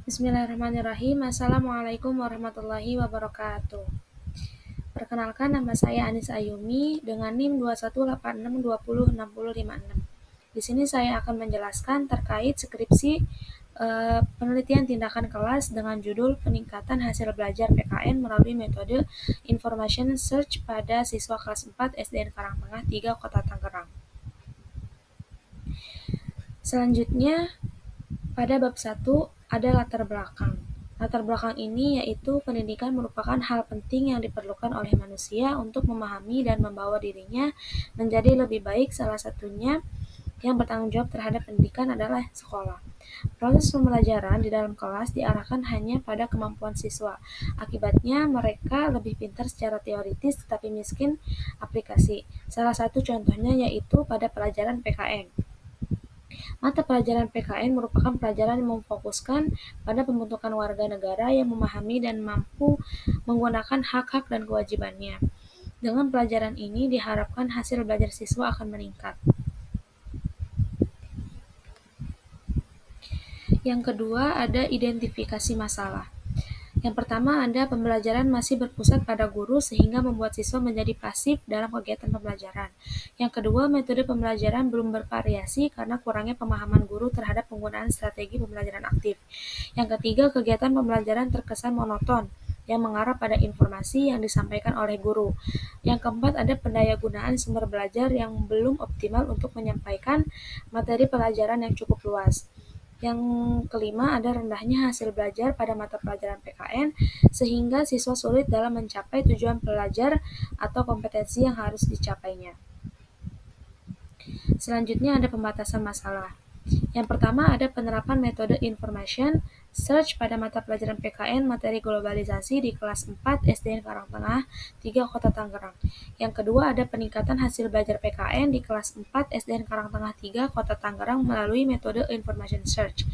Bismillahirrahmanirrahim. Assalamualaikum warahmatullahi wabarakatuh. Perkenalkan, nama saya Anis Ayumi dengan NIM 2186206056. Di sini saya akan menjelaskan terkait skripsi penelitian tindakan kelas dengan judul peningkatan hasil belajar PKN melalui metode Information Search pada siswa kelas 4 SDN Karangtengah 3 Kota Tangerang. Selanjutnya, pada bab 1 ada latar belakang. Latar belakang ini yaitu pendidikan merupakan hal penting yang diperlukan oleh manusia untuk memahami dan membawa dirinya menjadi lebih baik. Salah satunya yang bertanggung jawab terhadap pendidikan adalah sekolah. Proses pembelajaran di dalam kelas diarahkan hanya pada kemampuan siswa. Akibatnya mereka lebih pintar secara teoritis tetapi miskin aplikasi. Salah satu contohnya yaitu pada pelajaran PKN. Mata pelajaran PKN merupakan pelajaran yang memfokuskan pada pembentukan warga negara yang memahami dan mampu menggunakan hak-hak dan kewajibannya. Dengan pelajaran ini diharapkan hasil belajar siswa akan meningkat. Yang kedua ada identifikasi masalah. Yang pertama ada pembelajaran masih berpusat pada guru sehingga membuat siswa menjadi pasif dalam kegiatan pembelajaran. Yang kedua, metode pembelajaran belum bervariasi karena kurangnya pemahaman guru terhadap penggunaan strategi pembelajaran aktif. Yang ketiga, kegiatan pembelajaran terkesan monoton yang mengarah pada informasi yang disampaikan oleh guru. Yang keempat, ada pendayagunaan sumber belajar yang belum optimal untuk menyampaikan materi pelajaran yang cukup luas. Yang kelima, ada rendahnya hasil belajar pada mata pelajaran PKN sehingga siswa sulit dalam mencapai tujuan belajar atau kompetensi yang harus dicapainya. Selanjutnya ada pembatasan masalah. Yang pertama ada penerapan metode Information Search pada mata pelajaran PKN materi globalisasi di kelas 4 SDN Karangtengah 3 Kota Tangerang. Yang kedua ada peningkatan hasil belajar PKN di kelas 4 SDN Karangtengah 3 Kota Tangerang melalui metode Information Search.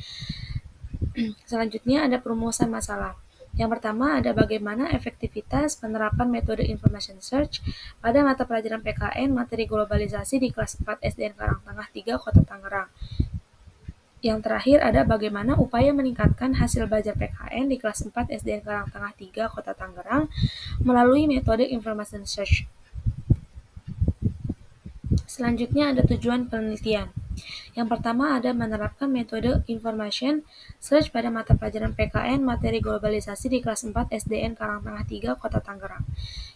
Selanjutnya ada perumusan masalah. Yang pertama ada bagaimana efektivitas penerapan metode Information Search pada mata pelajaran PKN materi globalisasi di kelas 4 SDN Karangtengah 3 Kota Tangerang. Yang terakhir ada bagaimana upaya meningkatkan hasil belajar PKN di kelas 4 SDN Karangtengah 3 Kota Tangerang melalui metode Information Search. Selanjutnya ada tujuan penelitian. Yang pertama ada menerapkan metode Information Search pada mata pelajaran PKN materi globalisasi di kelas 4 SDN Karangtengah 3 Kota Tangerang.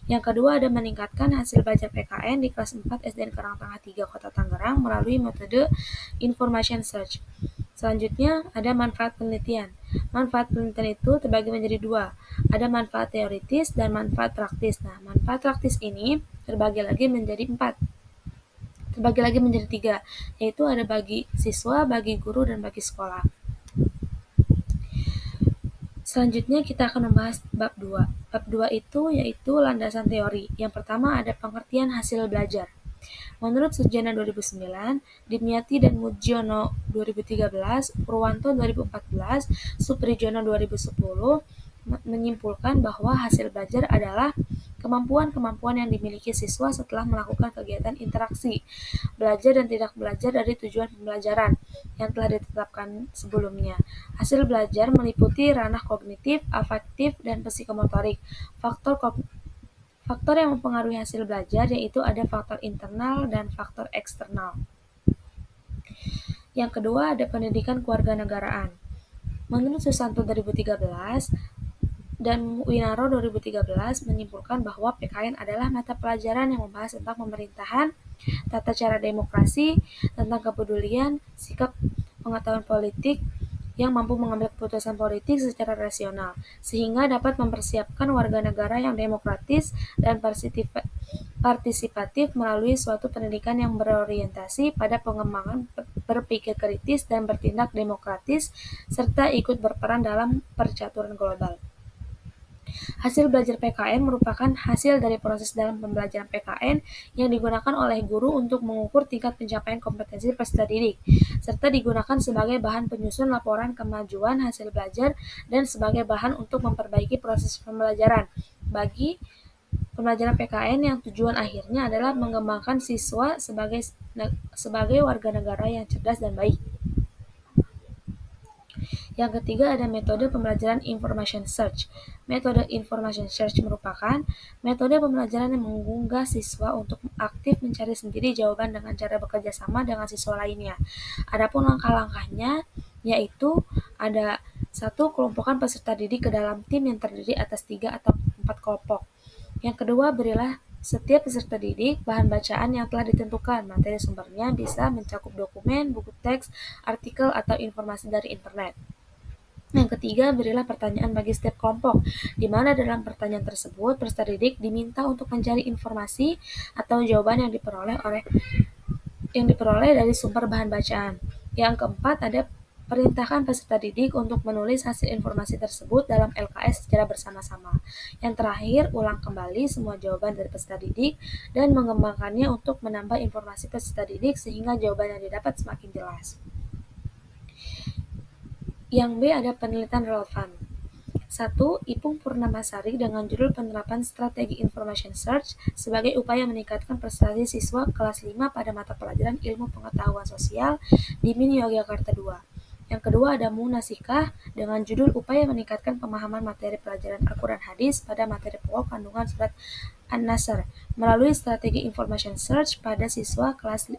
Yang kedua ada meningkatkan hasil belajar PKN di kelas 4 SDN Karangtengah 3 Kota Tangerang melalui metode Information Search. Selanjutnya ada manfaat penelitian. Manfaat penelitian itu terbagi menjadi dua. Ada manfaat teoritis dan manfaat praktis. Nah, manfaat praktis ini terbagi lagi menjadi tiga, yaitu ada bagi siswa, bagi guru, dan bagi sekolah. Selanjutnya kita akan membahas bab 2. Bab 2 itu yaitu landasan teori. Yang pertama ada pengertian hasil belajar. Menurut Sujana 2009, Dimyati dan Mujiono 2013, Purwanto 2014, Suprijono 2010 menyimpulkan bahwa hasil belajar adalah kemampuan-kemampuan yang dimiliki siswa setelah melakukan kegiatan interaksi, belajar dan tidak belajar dari tujuan pembelajaran yang telah ditetapkan sebelumnya. Hasil belajar meliputi ranah kognitif, afektif, dan psikomotorik. Faktor yang mempengaruhi hasil belajar yaitu ada faktor internal dan faktor eksternal. Yang kedua ada pendidikan kewarganegaraan. Menurut Susanto 2013 dan Winaro 2013 menyimpulkan bahwa PKN adalah mata pelajaran yang membahas tentang pemerintahan, tata cara demokrasi, tentang kepedulian, sikap pengetahuan politik, yang mampu mengambil keputusan politik secara rasional, sehingga dapat mempersiapkan warga negara yang demokratis dan partisipatif melalui suatu pendidikan yang berorientasi pada pengembangan berpikir kritis dan bertindak demokratis, serta ikut berperan dalam percaturan global. Hasil belajar PKN merupakan hasil dari proses dalam pembelajaran PKN yang digunakan oleh guru untuk mengukur tingkat pencapaian kompetensi peserta didik, serta digunakan sebagai bahan penyusun laporan kemajuan hasil belajar dan sebagai bahan untuk memperbaiki proses pembelajaran bagi pembelajaran PKN yang tujuan akhirnya adalah mengembangkan siswa sebagai warga negara yang cerdas dan baik. Yang ketiga ada metode pembelajaran information search. Metode information search merupakan metode pembelajaran yang menggugah siswa untuk aktif mencari sendiri jawaban dengan cara bekerja sama dengan siswa lainnya. Adapun langkah-langkahnya yaitu ada satu, kelompokan peserta didik ke dalam tim yang terdiri atas 3 atau 4 kelompok. Yang kedua, berilah setiap peserta didik bahan bacaan yang telah ditentukan. Materi sumbernya bisa mencakup dokumen, buku teks, artikel, atau informasi dari internet. Yang ketiga, berilah pertanyaan bagi setiap kelompok, di mana dalam pertanyaan tersebut peserta didik diminta untuk mencari informasi atau jawaban yang diperoleh dari sumber bahan bacaan. Yang keempat, ada perintahkan peserta didik untuk menulis hasil informasi tersebut dalam LKS secara bersama-sama. Yang terakhir, ulang kembali semua jawaban dari peserta didik dan mengembangkannya untuk menambah informasi peserta didik sehingga jawaban yang didapat semakin jelas. Yang B ada penelitian relevan. 1. Ipung Purnamasari dengan judul Penerapan Strategi Information Search sebagai upaya meningkatkan prestasi siswa kelas 5 pada mata pelajaran Ilmu Pengetahuan Sosial di MIN Yogyakarta II. Yang kedua ada Munasikah dengan judul Upaya Meningkatkan Pemahaman Materi Pelajaran Al-Quran Hadis pada materi pokok kandungan surat An-Nasr melalui strategi Information Search pada siswa kelas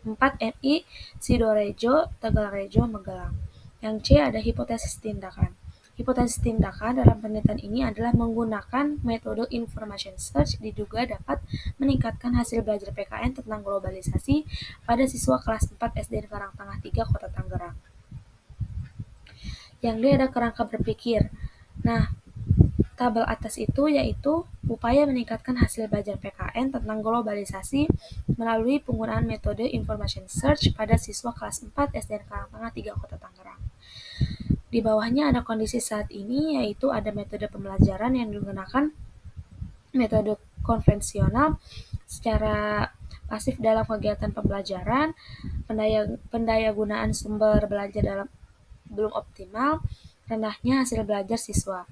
4 MI Sidorejo, Tegalrejo, Magelang. Yang C ada hipotesis tindakan. Hipotesis tindakan dalam penelitian ini adalah menggunakan metode information search diduga dapat meningkatkan hasil belajar PKN tentang globalisasi pada siswa kelas 4 SD Karangtengah 3 Kota Tangerang. Yang D ada kerangka berpikir. Nah, tabel atas itu yaitu upaya meningkatkan hasil belajar PKN tentang globalisasi melalui penggunaan metode information search pada siswa kelas 4 SD Karangtengah 3 Kota Tangerang. Di bawahnya ada kondisi saat ini, yaitu ada metode pembelajaran yang digunakan metode konvensional secara pasif dalam kegiatan pembelajaran, pendayagunaan sumber belajar belum optimal, rendahnya hasil belajar siswa.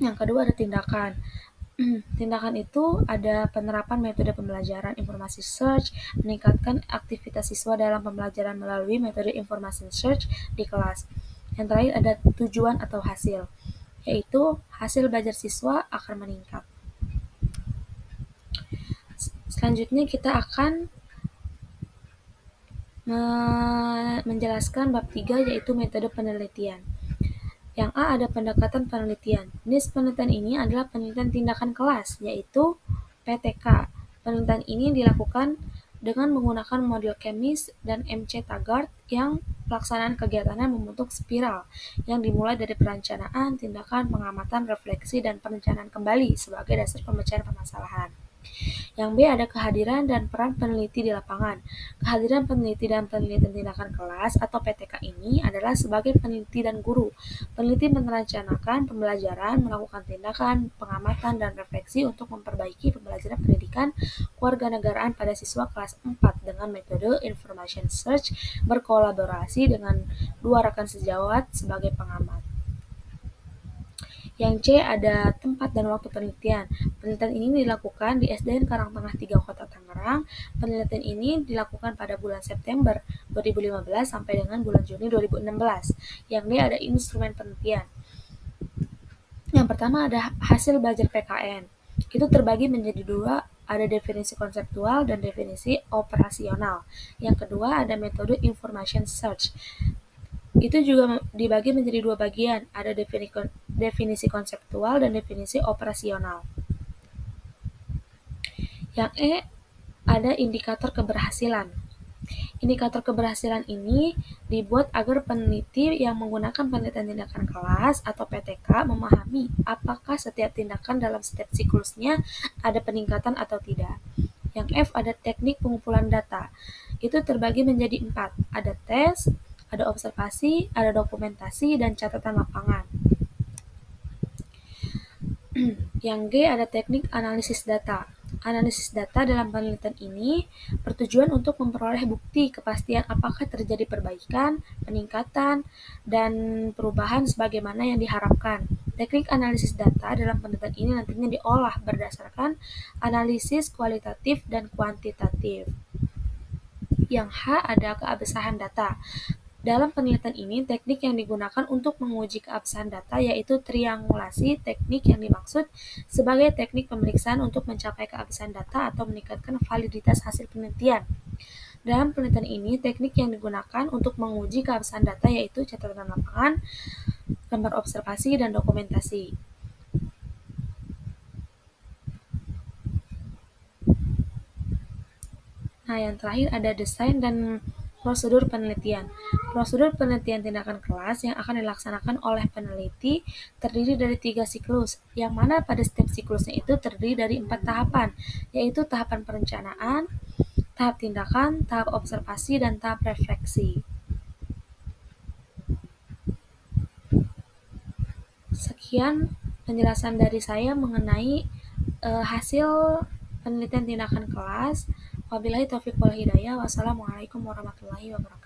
Yang kedua ada tindakan. Tindakan itu ada penerapan metode pembelajaran informasi search, meningkatkan aktivitas siswa dalam pembelajaran melalui metode informasi search di kelas. Yang terakhir ada tujuan atau hasil, yaitu hasil belajar siswa akan meningkat. Selanjutnya kita akan menjelaskan bab 3 yaitu metode penelitian. Yang A ada pendekatan penelitian. Jenis penelitian ini adalah penelitian tindakan kelas, yaitu PTK. Penelitian ini dilakukan dengan menggunakan model Chemis dan MC Taggart yang pelaksanaan kegiatannya membentuk spiral yang dimulai dari perencanaan, tindakan, pengamatan, refleksi, dan perencanaan kembali sebagai dasar pemecahan permasalahan. Yang B ada kehadiran dan peran peneliti di lapangan. Kehadiran peneliti dalam penelitian tindakan kelas atau PTK ini adalah sebagai peneliti dan guru. Peneliti merencanakan pembelajaran, melakukan tindakan, pengamatan, dan refleksi untuk memperbaiki pembelajaran pendidikan kewarganegaraan pada siswa kelas 4 dengan metode information search berkolaborasi dengan 2 rekan sejawat sebagai pengamat. Yang C ada tempat dan waktu penelitian. Penelitian ini dilakukan di SDN Karangtengah 3 Kota Tangerang. Penelitian ini dilakukan pada bulan September 2015 sampai dengan bulan Juni 2016. Yang D ada instrumen penelitian. Yang pertama ada hasil belajar PKN. Itu terbagi menjadi 2, ada definisi konseptual dan definisi operasional. Yang kedua ada metode information search. Itu juga dibagi menjadi 2 bagian, ada definisi konseptual dan definisi operasional. Yang E ada indikator keberhasilan. Indikator keberhasilan ini dibuat agar peneliti yang menggunakan penelitian tindakan kelas atau PTK memahami apakah setiap tindakan dalam setiap siklusnya ada peningkatan atau tidak. Yang F ada teknik pengumpulan data. Itu terbagi menjadi 4, ada tes, ada observasi, ada dokumentasi, dan catatan lapangan. Yang G ada teknik analisis data. Analisis data dalam penelitian ini bertujuan untuk memperoleh bukti kepastian apakah terjadi perbaikan, peningkatan, dan perubahan sebagaimana yang diharapkan. Teknik analisis data dalam penelitian ini nantinya diolah berdasarkan analisis kualitatif dan kuantitatif. Yang H ada keabsahan data. Dalam penelitian ini, teknik yang digunakan untuk menguji keabsahan data yaitu triangulasi. Teknik yang dimaksud sebagai teknik pemeriksaan untuk mencapai keabsahan data atau meningkatkan validitas hasil penelitian. Dalam penelitian ini, teknik yang digunakan untuk menguji keabsahan data yaitu catatan lapangan, gambar observasi, dan dokumentasi. Nah, yang terakhir ada desain dan prosedur penelitian. Prosedur penelitian tindakan kelas yang akan dilaksanakan oleh peneliti terdiri dari 3 siklus, yang mana pada setiap siklusnya itu terdiri dari 4 tahapan, yaitu tahapan perencanaan, tahap tindakan, tahap observasi, dan tahap refleksi. Sekian penjelasan dari saya mengenai hasil penelitian tindakan kelas. Wabillahi taufiq wal hidayah. Wassalamualaikum warahmatullahi wabarakatuh.